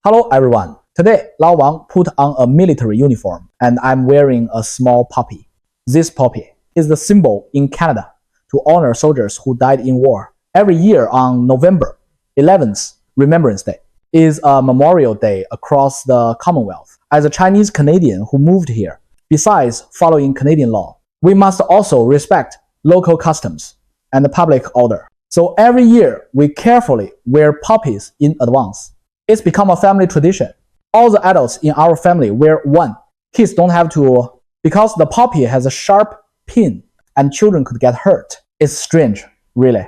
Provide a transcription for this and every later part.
Hello everyone. Today, Lao Wang put on a military uniform and I'm wearing a small poppy. This poppy is the symbol in Canada to honor soldiers who died in war. Every year on November 11th, Remembrance Day, is a memorial day across the Commonwealth. As a Chinese Canadian who moved here, besides following Canadian law, we must also respect local customs and the public order. So every year, we carefully wear poppies in advance. It's become a family tradition. All the adults in our family wear one. Kids don't have to, because the poppy has a sharp pin and children could get hurt. It's strange, really.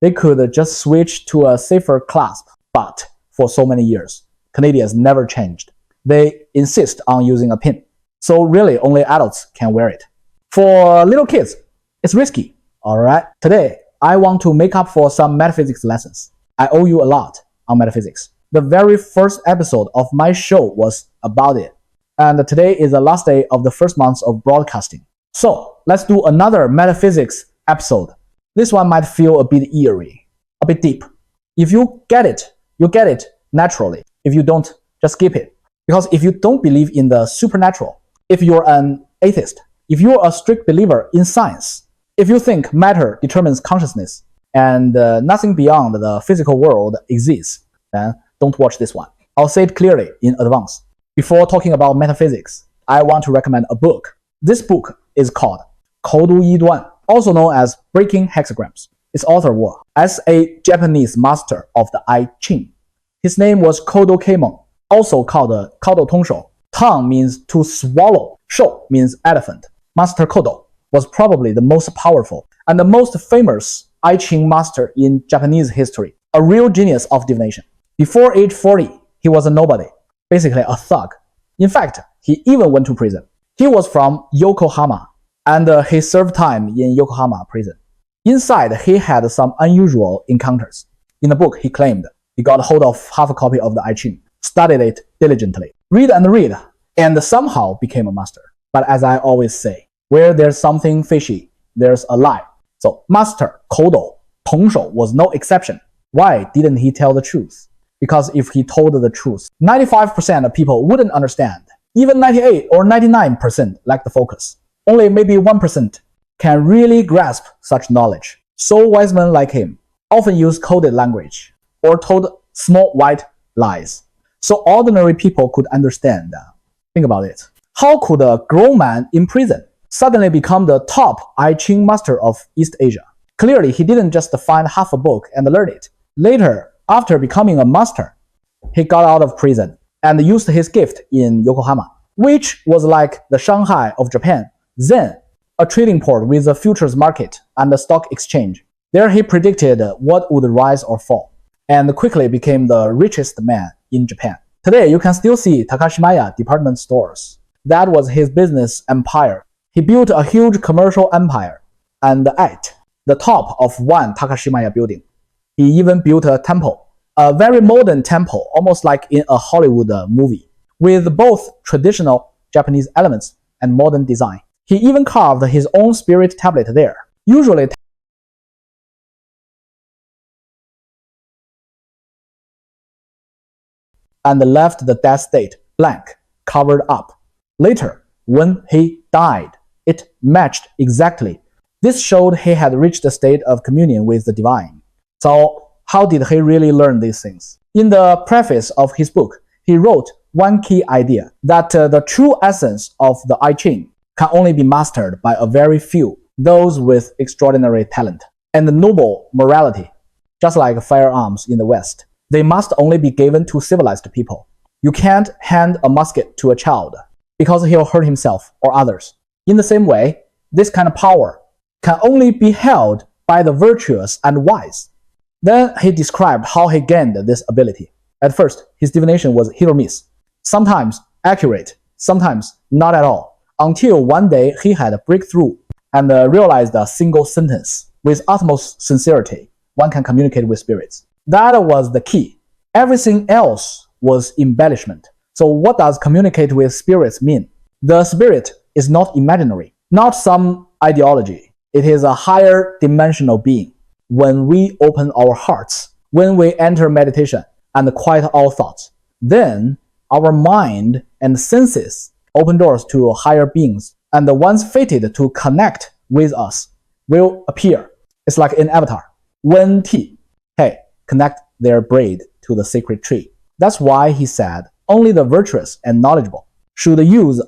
They could just switch to a safer clasp, but for so many years, Canadians never changed. They insist on using a pin. So really, only adults can wear it. For little kids, it's risky. Alright, today, I want to make up for some metaphysics lessons. I owe you a lot on metaphysics. The very first episode of my show was about it. And today is the last day of the first month of broadcasting. So let's do another metaphysics episode. This one might feel a bit eerie, a bit deep. If you get it, you get it naturally. If you don't, just skip it. Because if you don't believe in the supernatural, if you're an atheist, if you're a strict believer in science, if you think matter determines consciousness and nothing beyond the physical world exists, then don't watch this one. I'll say it clearly in advance. Before talking about metaphysics, I want to recommend a book. This book is called 口读一段, also known as Breaking Hexagrams. Its author was as a Japanese master of the I-Ching. His name was Kodo Keimon, also called Kodo Tonshō. Tang means to swallow, shou means elephant. Master Kodo was probably the most powerful and the most famous I-Ching master in Japanese history, a real genius of divination. Before age 40, he was a nobody, basically a thug. In fact, he even went to prison. He was from Yokohama, and he served time in Yokohama prison. Inside, he had some unusual encounters. In the book, he claimed he got hold of half a copy of the I-Ching, studied it diligently, read, and somehow became a master. But as I always say, where there's something fishy, there's a lie. So Master Kodo Tonshō was no exception. Why didn't he tell the truth? Because if he told the truth, 95% of people wouldn't understand. Even 98 or 99% lack the focus. Only maybe 1% can really grasp such knowledge. So wise men like him often use coded language or told small white lies. So ordinary people could understand. Think about it. How could a grown man in prison suddenly become the top I-Ching master of East Asia? Clearly, he didn't just find half a book and learn it. Later, after becoming a master, he got out of prison and used his gift in Yokohama, which was like the Shanghai of Japan, then a trading port with a futures market and a stock exchange. There he predicted what would rise or fall, and quickly became the richest man in Japan. Today, you can still see Takashimaya department stores. That was his business empire. He built a huge commercial empire and at the top of one Takashimaya building. He even built a temple, a very modern temple, almost like in a Hollywood movie, with both traditional Japanese elements and modern design. He even carved his own spirit tablet there, usually and left the death state blank, covered up. Later, when he died, it matched exactly. This showed he had reached a state of communion with the divine. So, how did he really learn these things? In the preface of his book, he wrote one key idea, that the true essence of the I-Ching can only be mastered by a very few, those with extraordinary talent and noble morality, just like firearms in the West. They must only be given to civilized people. You can't hand a musket to a child because he'll hurt himself or others. In the same way, this kind of power can only be held by the virtuous and wise. Then he described how he gained this ability. At first, his divination was hit or miss, sometimes accurate, sometimes not at all, until one day he had a breakthrough and realized a single sentence. With utmost sincerity, one can communicate with spirits. That was the key. Everything else was embellishment. So what does communicate with spirits mean? The spirit is not imaginary, not some ideology. It is a higher dimensional being. When we open our hearts, when we enter meditation and quiet our thoughts, Then our mind and senses open doors to higher beings, and the ones fated to connect with us will appear. It's like an avatar. Wen Ti, hey, connect their braid to the sacred tree. That's why he said only the virtuous and knowledgeable should use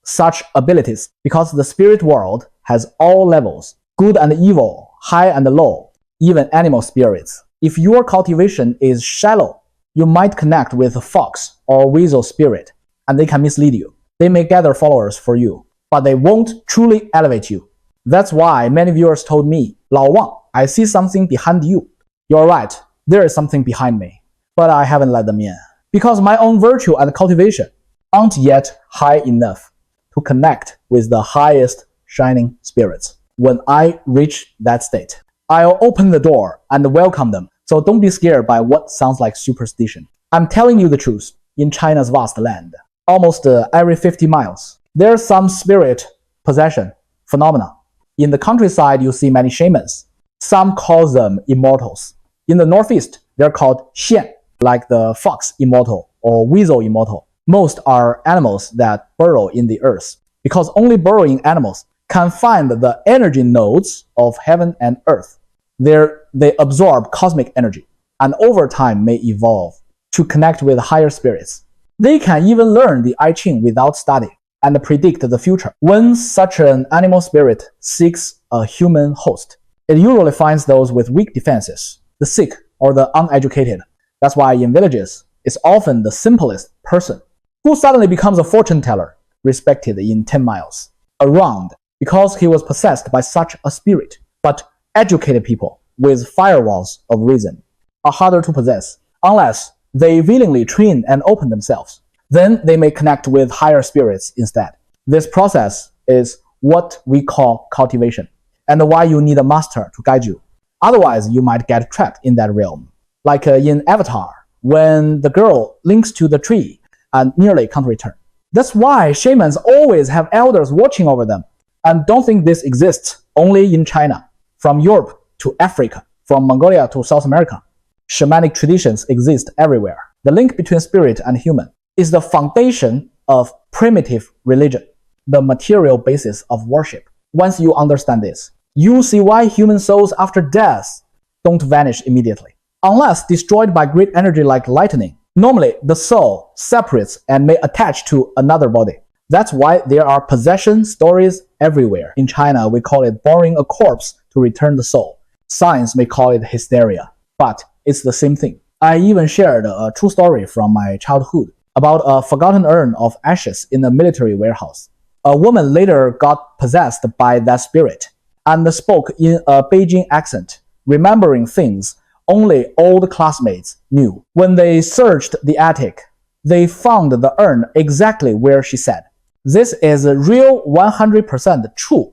such abilities, because the spirit world has all levels, good and evil, high and low, even animal spirits. If your cultivation is shallow, you might connect with a fox or weasel spirit, and they can mislead you. They may gather followers for you, but they won't truly elevate you. That's why many viewers told me, Lao Wang, I see something behind you. You're right, there is something behind me, but I haven't let them in, because my own virtue and cultivation aren't yet high enough to connect with the highest shining spirits. When I reach that state, I'll open the door and welcome them. So don't be scared by what sounds like superstition. I'm telling you the truth. In China's vast land, almost every 50 miles, there's some spirit possession phenomena. In the countryside, you see many shamans. Some call them immortals. In the northeast, they're called xian, like the fox immortal or weasel immortal. Most are animals that burrow in the earth, because only burrowing animals can find the energy nodes of heaven and earth. They absorb cosmic energy, and over time may evolve to connect with higher spirits. They can even learn the I-Ching without study and predict the future. When such an animal spirit seeks a human host, it usually finds those with weak defenses, the sick or the uneducated. That's why in villages, it's often the simplest person who suddenly becomes a fortune teller, respected in 10 miles around, because he was possessed by such a spirit. But educated people with firewalls of reason are harder to possess, unless they willingly train and open themselves. Then they may connect with higher spirits instead. This process is what we call cultivation, and why you need a master to guide you. Otherwise, you might get trapped in that realm. Like in Avatar, when the girl links to the tree and nearly can't return. That's why shamans always have elders watching over them. And don't think this exists only in China. From Europe to Africa, from Mongolia to South America, shamanic traditions exist everywhere. The link between spirit and human is the foundation of primitive religion, the material basis of worship. Once you understand this, you see why human souls after death don't vanish immediately, unless destroyed by great energy like lightning. Normally, the soul separates and may attach to another body. That's why there are possession stories everywhere. In China, we call it borrowing a corpse to return the soul. Science may call it hysteria, but it's the same thing. I even shared a true story from my childhood about a forgotten urn of ashes in a military warehouse. A woman later got possessed by that spirit and spoke in a Beijing accent, remembering things only old classmates knew. When they searched the attic, they found the urn exactly where she said. This is real 100% true.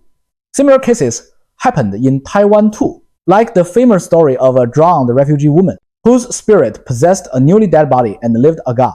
Similar cases happened in Taiwan too, like the famous story of a drowned refugee woman whose spirit possessed a newly dead body and lived aga.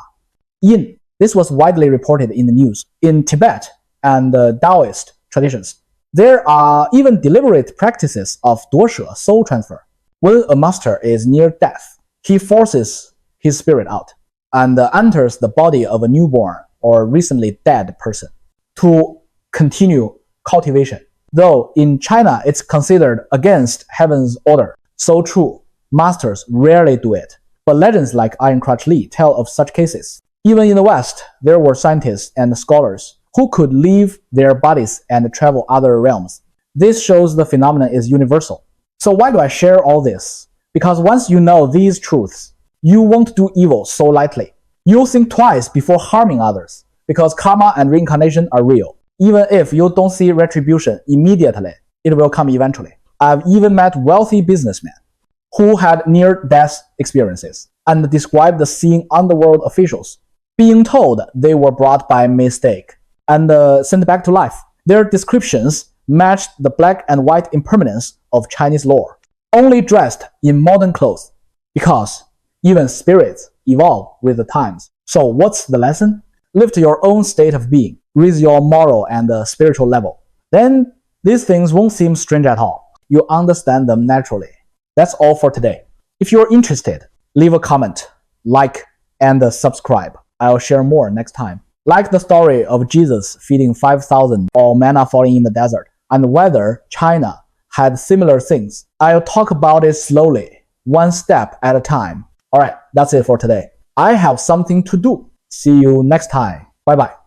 This was widely reported in the news. In Tibet and Taoist traditions, there are even deliberate practices of 夺舍, soul transfer. When a master is near death, he forces his spirit out and enters the body of a newborn or recently dead person to continue cultivation. Though in China it's considered against heaven's order. So true, masters rarely do it. But legends like Iron Crutch Lee tell of such cases. Even in the West, there were scientists and scholars who could leave their bodies and travel other realms. This shows the phenomenon is universal. So why do I share all this? Because once you know these truths, you won't do evil so lightly. You'll think twice before harming others, because karma and reincarnation are real. Even if you don't see retribution immediately, it will come eventually. I've even met wealthy businessmen who had near-death experiences and described the seeing underworld officials being told they were brought by mistake and sent back to life. Their descriptions matched the black and white impermanence of Chinese lore, only dressed in modern clothes, because even spirits evolve with the times. So what's the lesson? Live to your own state of being, raise your moral and spiritual level. Then these things won't seem strange at all. You understand them naturally. That's all for today. If you're interested, leave a comment, like, and subscribe. I'll share more next time. Like the story of Jesus feeding 5,000 or manna falling in the desert, and whether China had similar things. I'll talk about it slowly, one step at a time. Alright, that's it for today. I have something to do. See you next time. Bye bye.